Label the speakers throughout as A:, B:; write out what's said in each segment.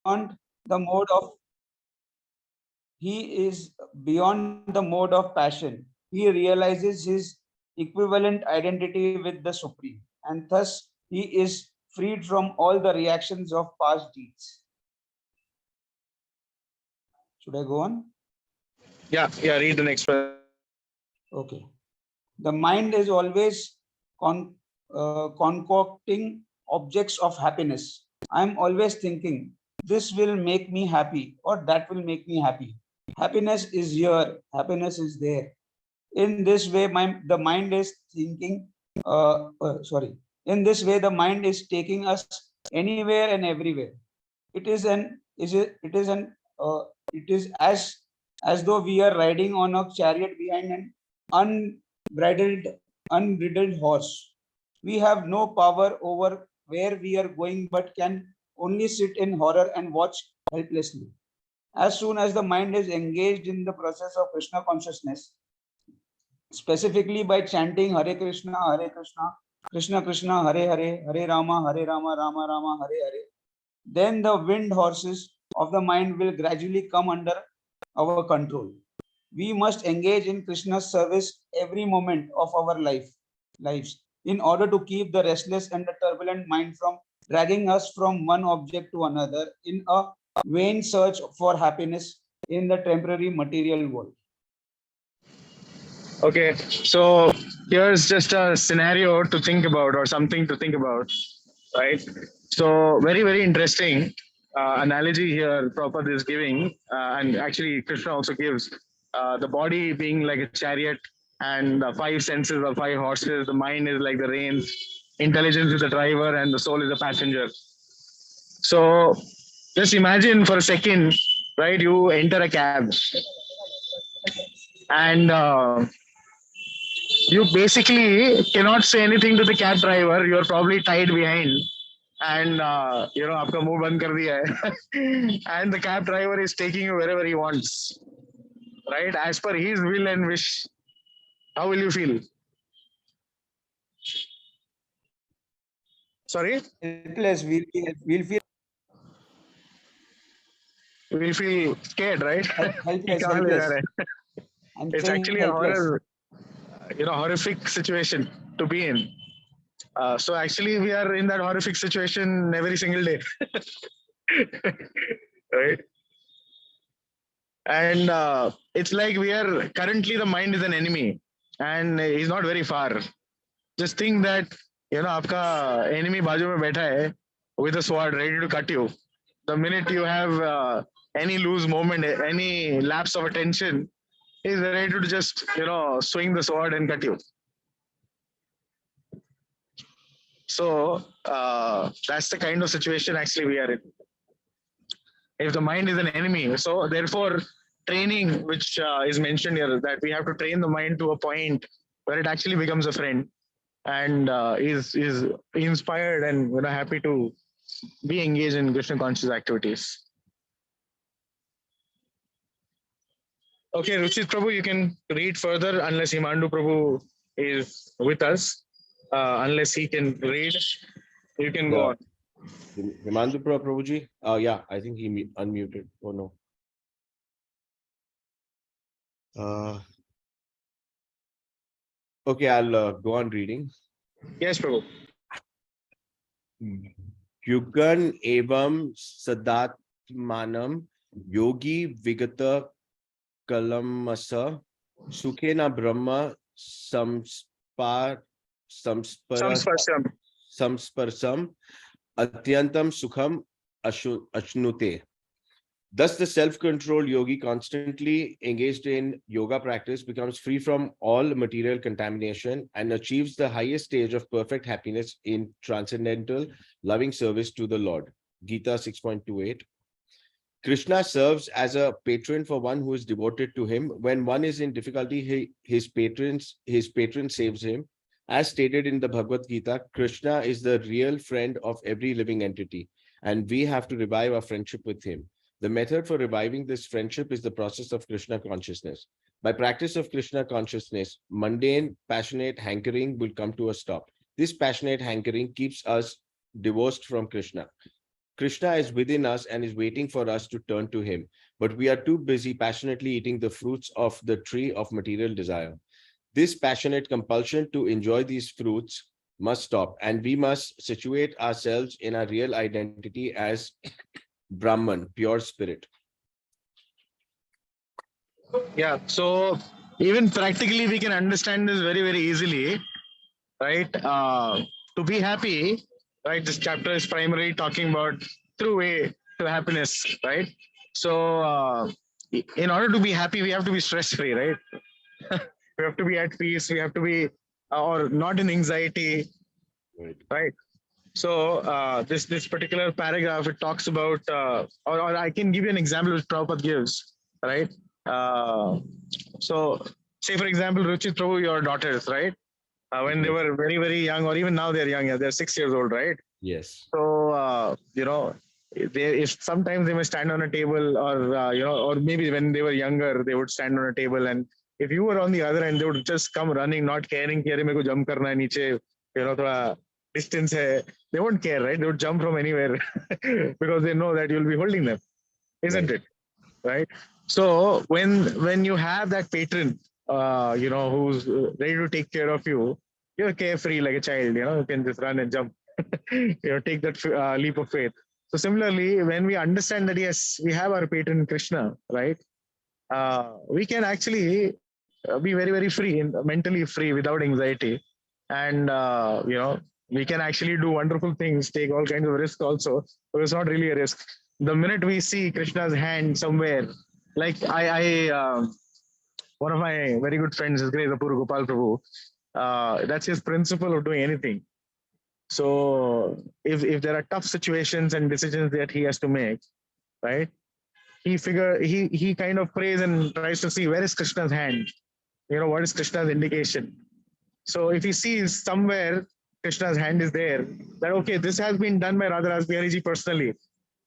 A: the mode of he is beyond the mode of passion. He realizes his equivalent identity with the Supreme, and thus he is freed from all the reactions of past deeds. Should I go on?
B: Yeah, read the next one.
A: Okay. The mind is always concocting objects of happiness. I'm always thinking, this will make me happy or that will make me happy. Happiness is here, happiness is there. In this way, the mind is thinking, in this way, the mind is taking us anywhere and everywhere. It is as though we are riding on a chariot behind an unbridled horse. We have no power over where we are going, but can only sit in horror and watch helplessly. As soon as the mind is engaged in the process of Krishna consciousness, specifically by chanting Hare Krishna, Krishna Krishna, Hare Hare, Hare Rama, Rama Rama, Hare Hare, then the wind horses of the mind will gradually come under our control. We must engage in Krishna's service every moment of our lives in order to keep the restless and the turbulent mind from dragging us from one object to another in a vain search for happiness in the temporary material world.
B: Okay, so here's just a scenario to think about, or something to think about, right? So very, very interesting analogy here Prabhupada is giving, and actually Krishna also gives the body being like a chariot, and the five senses or five horses. The mind is like the reins, intelligence is the driver, and the soul is the passenger. So just imagine for a second, right? You enter a cab, and you basically cannot say anything to the cab driver. You're probably tied behind, and आपका मुंह बंद कर दिया है, and the cab driver is taking you wherever he wants, right? As per his will and wish. How will you feel? Sorry?
A: Helpless,
B: We'll feel scared, right?
A: helpless.
B: It's actually helpless. A horrific situation to be in. So actually we are in that horrific situation every single day. Right? And it's like we are currently, the mind is an enemy and he's not very far. Just think that, आपका enemy बाजू में बैठा है with a sword ready to cut you. The minute you have any loose moment, any lapse of attention, he's ready to just, swing the sword and cut you. So that's the kind of situation actually we are in. If the mind is an enemy, so therefore training, which is mentioned here, that we have to train the mind to a point where it actually becomes a friend and is inspired and happy to be engaged in Krishna conscious activities. Okay, Ruchit Prabhu, you can read further unless Himandu Prabhu is with us. Unless he can read, you can go on.
C: Himandu Prabhuji? Yeah, I think he unmuted. Oh no. Okay, I'll go on reading.
B: Yes, Prabhu.
C: Yugan evam sadatmanam yogi vigata kalamasa sukhena brahma samsparsam atyantam sukham ashnute. Thus, the self-controlled yogi, constantly engaged in yoga practice, becomes free from all material contamination and achieves the highest stage of perfect happiness in transcendental loving service to the Lord. Gita 6.28. Krishna serves as a patron for one who is devoted to him. When one is in difficulty, his patron saves him. As stated in the Bhagavad-gītā, Krishna is the real friend of every living entity, and we have to revive our friendship with him. The method for reviving this friendship is the process of Krishna consciousness. By practice of Krishna consciousness, mundane, passionate hankering will come to a stop. This passionate hankering keeps us divorced from Krishna. Krishna is within us and is waiting for us to turn to him. But we are too busy passionately eating the fruits of the tree of material desire. This passionate compulsion to enjoy these fruits must stop, and we must situate ourselves in our real identity as Brahman, pure spirit.
B: Yeah. So even practically, we can understand this very, very easily, right? To be happy, right? This chapter is primarily talking about through way to happiness, right? So in order to be happy, we have to be stress-free, right? We have to be at peace. We have to be or not in anxiety,
C: Right.
B: right? So this particular paragraph, it talks about, or I can give you an example which Prabhupada gives, right? So say for example, Ruchit Prabhu, your daughters, right? When they were very, very young, or even now they're young, yeah, they're 6 years old, right?
C: Yes.
B: So if sometimes they may stand on a table, or or maybe when they were younger, they would stand on a table, and if you were on the other end, they would just come running, not caring कि अरे मेरे को jump करना है नीचे, थोड़ा distance है. They won't care, right? They would jump from anywhere because they know that you'll be holding them, isn't it? Right? So when you have that patron, who's ready to take care of you, you're carefree like a child. You can just run and jump. Take that leap of faith. So similarly, when we understand that yes, we have our patron Krishna, right? We can actually be very, very free, mentally free, without anxiety, and we can actually do wonderful things, take all kinds of risks also, but it's not really a risk. The minute we see Krishna's hand somewhere, like one of my very good friends is Grace Apur Gopal Prabhu. That's his principle of doing anything. So if there are tough situations and decisions that he has to make, right? He kind of prays and tries to see where is Krishna's hand. What is Krishna's indication? So if he sees somewhere Krishna's hand is there, that okay, this has been done by Radha Rasbihari personally.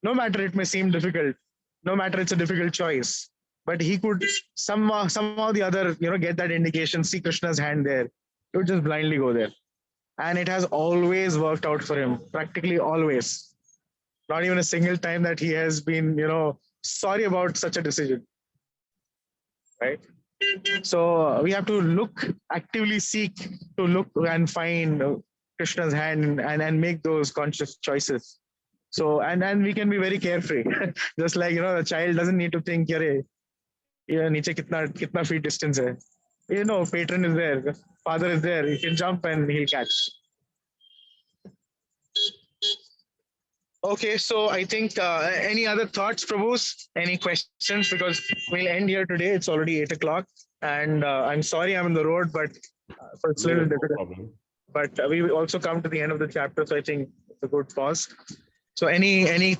B: No matter it may seem difficult, no matter it's a difficult choice, but he could somehow the other, get that indication, see Krishna's hand there. He would just blindly go there. And it has always worked out for him, practically always. Not even a single time that he has been, sorry about such a decision. Right? So we have to actively seek to look and find Krishna's hand and make those conscious choices. So, and we can be very carefree. Just like, the child doesn't need to think, niche kitna feet distance hai. Patron is there, father is there, he can jump and he'll catch. Okay, so I think any other thoughts, Prabhus? Any questions? Because we'll end here today. It's already 8 o'clock, and I'm sorry I'm on the road, but so it's a little difficult. But we will also come to the end of the chapter, so I think it's a good pause. So any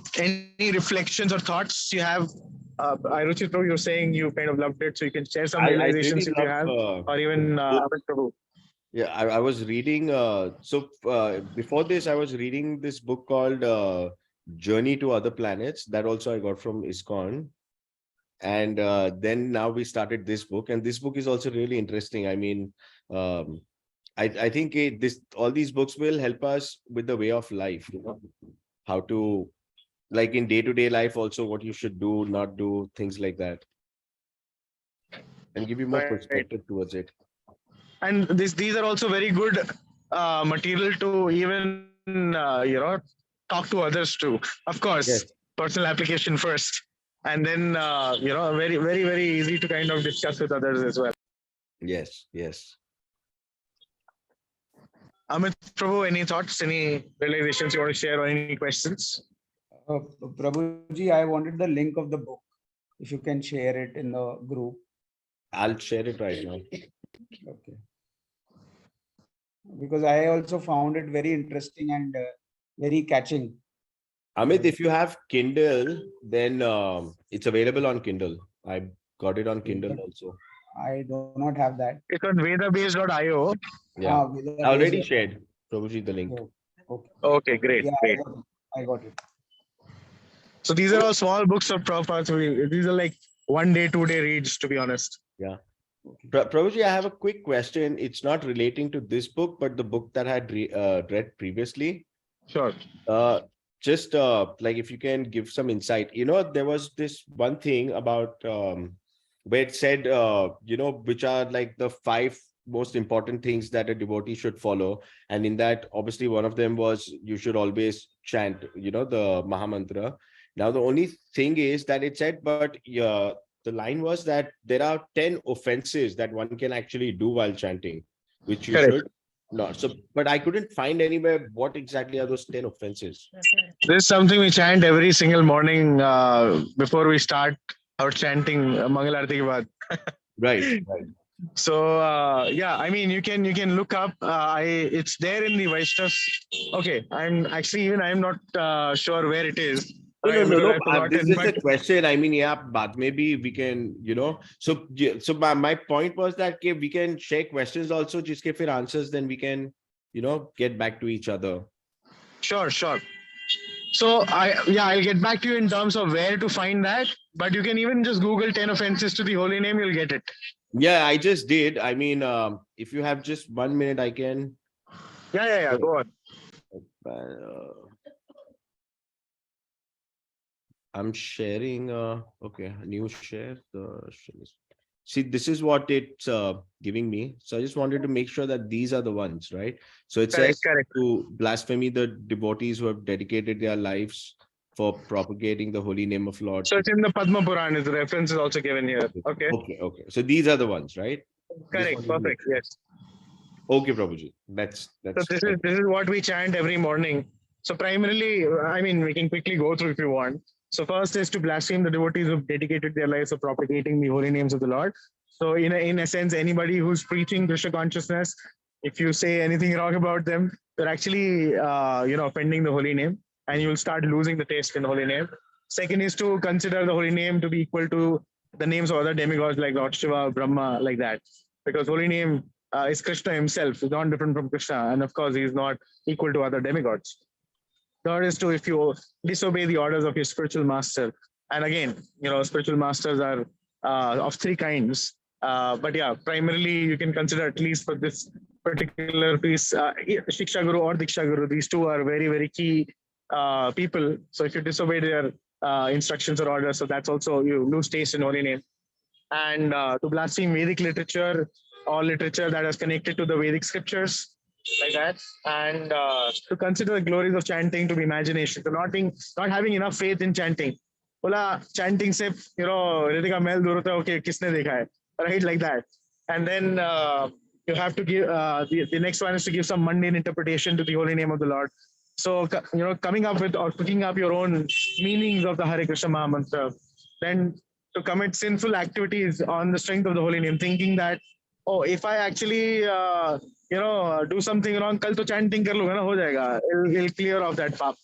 B: reflections or thoughts you have? Ruchit Prabhu, you're saying you kind of loved it, so you can share some realizations if you have, or even Amit Prabhu.
C: Yeah, I was reading. Before this, I was reading this book called Journey to Other Planets. That also I got from ISKCON. And then now we started this book. And this book is also really interesting. I mean, I think all these books will help us with the way of life. How to, like in day-to-day life also, what you should do, not do, things like that. And give you more perspective towards it.
B: And these are also very good material to even talk to others too. Of course, yes. Personal application first, and then very, very, very easy to kind of discuss with others as well.
C: Yes, yes.
B: Amit Prabhu, any thoughts, any realizations you want to share, or any questions?
A: Prabhuji, I wanted the link of the book. If you can share it in the group.
C: I'll share it right now.
A: Okay. Because I also found it very interesting and very catching.
C: Amit, if you have Kindle, then it's available on Kindle. I got it on Kindle also.
A: I do not have that.
B: It's on vedabase.io.
C: Yeah, I already shared, Prabhuji, the link.
B: Okay, great.
A: Yeah,
B: great.
A: I got it.
B: So these are all small books of Prabhupada. These are like 1 day, 2 day reads, to be honest.
C: Yeah. Prabhuji, I have a quick question. It's not relating to this book, but the book that I had read previously.
B: Sure.
C: just like if you can give some insight. There was this one thing about where it said, which are like the 5 most important things that a devotee should follow. And in that, obviously, one of them was you should always chant, the Mahamantra. Now, the only thing is that it said, but the line was that there are 10 offenses that one can actually do while chanting, which you
B: Correct.
C: should not. So, but I couldn't find anywhere what exactly are those 10 offenses.
B: This is something we chant every single morning before we start our chanting Mangal Aarti ke baad.
C: Right, right.
B: So yeah, I mean you can look up. It's there in the Vaishnavas. Okay, I'm not sure where it is. Because I've
C: This
B: forgotten.
C: is just
B: But
C: a question. I mean, yeah, but maybe we can, So, so my point was that okay, we can share questions also. Just give your answers, then we can, get back to each other.
B: sure. So I'll get back to you in terms of where to find that. But you can even just Google 10 offenses to the holy name. You'll get it.
C: Yeah, I just did. I mean, if you have just 1 minute, I can.
B: Yeah. Go on.
C: I'm sharing. Okay, new share. See, this is what it's giving me. So I just wanted to make sure that these are the ones, right? So it says
B: Correct.
C: to blasphemy the devotees who have dedicated their lives for propagating the holy name of Lord.
B: So it's in the Padma Purana. The reference is also given here. Okay.
C: Okay. So these are the ones, right?
B: Correct. Perfect. Yes.
C: Okay, Prabhuji. That's
B: So this is what we chant every morning. So primarily, I mean, we can quickly go through if you want. So first is to blaspheme the devotees who've dedicated their lives of propagating the holy names of the Lord. So in a sense, anybody who's preaching Krishna consciousness, if you say anything wrong about them, you're actually offending the holy name, and you'll start losing the taste in the holy name. Second is to consider the holy name to be equal to the names of other demigods like Lord Shiva, Brahma, like that, because holy name is Krishna himself. He's not different from Krishna, and of course, he's not equal to other demigods. Third is to, if you disobey the orders of your spiritual master, and again, spiritual masters are of 3 kinds. But yeah, primarily you can consider, at least for this particular piece, Shiksha Guru or Diksha Guru. These 2 are very, very key people. So if you disobey their instructions or orders, so that's also, you lose taste in holy name. And to blaspheme Vedic literature or literature that is connected to the Vedic scriptures, like that. And to consider the glories of chanting to be imagination, to not having enough faith in chanting. Bola, chanting se, Ritika Mel Durata, okay, kisne dekha hai, right? Like that. And then you have to give, the next one is to give some mundane interpretation to the holy name of the Lord. So, coming up with or picking up your own meanings of the Hare Krishna Maha Mantra. Then to commit sinful activities on the strength of the holy name, thinking that, oh, if I actually do something wrong, kal to chanting kar lunga na, ho jayega. It'll clear off that path.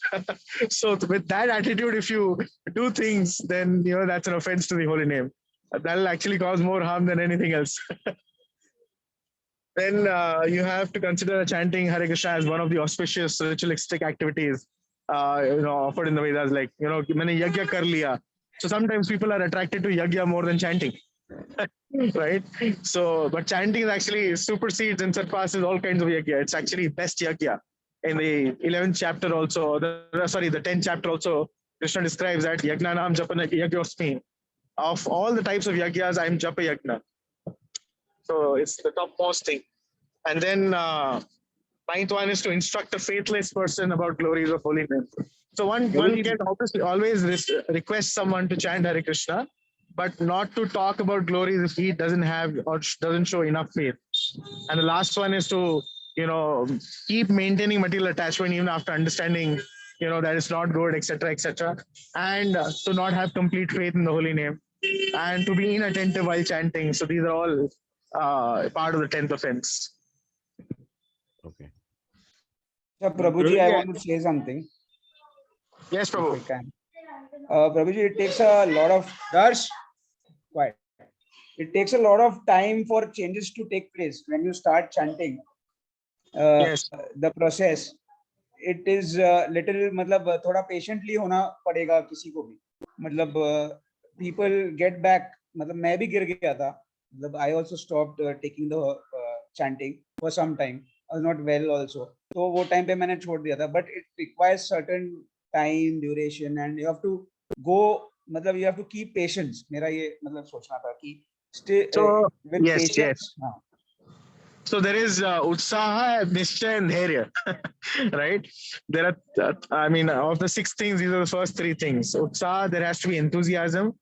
B: So with that attitude, if you do things, then that's an offense to the holy name. That'll actually cause more harm than anything else. Then you have to consider chanting Hare Krishna as one of the auspicious ritualistic activities offered in the Vedas, like maine yagya kar liya. So sometimes people are attracted to yagya more than chanting. Right? So, but chanting actually supersedes and surpasses all kinds of yagya. It's actually best yagya. In the 11th chapter also, the 10th chapter also, Krishna describes that yagna nam japana yagyosmi. Of all the types of yagyas, I'm japa yagna. So it's the topmost thing. And then 9th one is to instruct a faithless person about glories of holy name. So one can obviously always request someone to chant Hare Krishna, but not to talk about glories if he doesn't have or doesn't show enough faith. And the last one is to, keep maintaining material attachment even after understanding, that it's not good, etc. And to not have complete faith in the holy name, and to be inattentive while chanting. So these are all part of the 10th offense.
C: Okay.
A: So, Prabhuji, I want to say something.
B: Yes, Prabhu.
A: Prabhuji, it takes a lot of quiet. It takes a lot of time for changes to take place when you start chanting.
B: Yes.
A: The process, it is little, मतलब थोड़ा patiently होना पड़ेगा किसी को भी. मतलब people get back. मतलब मैं भी गिर गया था. मतलब I also stopped taking the chanting for some time. I was not well also. तो वो time पे मैंने छोड़ दिया था. But it requires certain time, duration, and you have to go. मतलब you have to keep patience. मेरा ये मतलब सोचना था कि stay
B: So,
A: with
B: yes,
A: patience. हाँ.
B: So there is Utsaha, Nishcha, and Dhairya, right? There are, I mean, of the 6 things, these are the first 3 things. Utsaha, there has to be enthusiasm,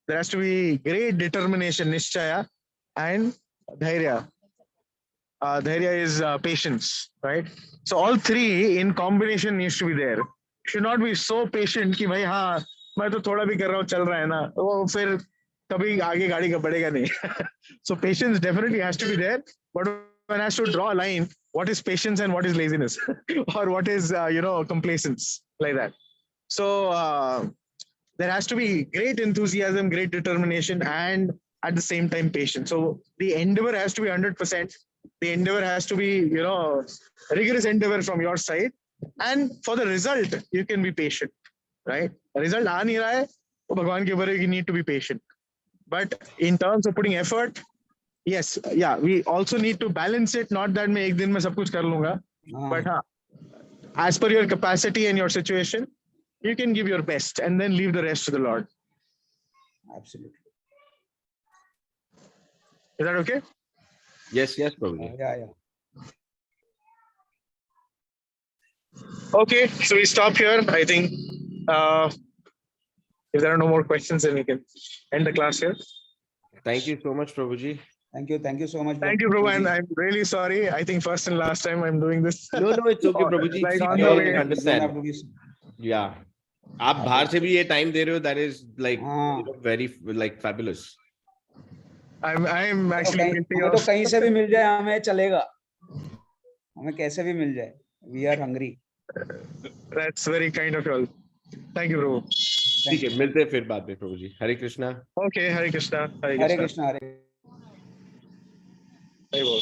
B: there has to be great determination, Nishchaya, and Dhairya. Dhairya is patience, right? So all 3 in combination needs to be there. You should not be so patient कि भाई हाँ मैं तो थोड़ा भी कर रहा हूँ चल रहा है ना वो फिर कभी आगे गाड़ी का बढ़ेगा नहीं. So patience definitely has to be there, but one has to draw a line. What is patience and what is laziness, or what is complacence, like that. So there has to be great enthusiasm, great determination, and at the same time patience. So the endeavor has to be 100%. The endeavor has to be rigorous endeavor from your side, and for the result you can be patient, right? Result aa nahi raha hai, तो भगवान के ऊपर है, you need to be patient. But in terms of putting effort, yes, yeah, we also need to balance it. Not that मैं एक दिन में सब कुछ कर लूंगा, but as per your capacity and your situation, you can give your best and then leave the rest to the Lord.
A: Absolutely.
B: Is that okay?
C: Yes, Prabhuji.
A: Yeah.
B: Okay, so we stop here. I think if there are no more questions, then we can end the class here.
C: Thank you so much, Prabhuji.
A: Thank you so much.
B: Thank you, Prabhu, and I'm really sorry. I think first and last time I'm doing this.
C: No, it's okay, Prabhuji.
B: Like
C: See,
B: on
C: we
B: the
C: all
B: way.
C: understand. Yeah. आप बाहर से भी ये time दे रहे हो, that is like very like fabulous.
B: I'm actually guilty
A: हमें
B: of.
A: तो कहीं से भी मिल जाए हमें चलेगा. हमें कैसे भी मिल जाए. We are hungry.
B: That's very kind of you all. Thank you, Prabhu.
C: ठीक है, मिलते हैं फिर बाद में, प्रभु जी. हरे Krishna.
B: Okay, Hare Krishna.
A: Hare Krishna.
B: Hare Bol.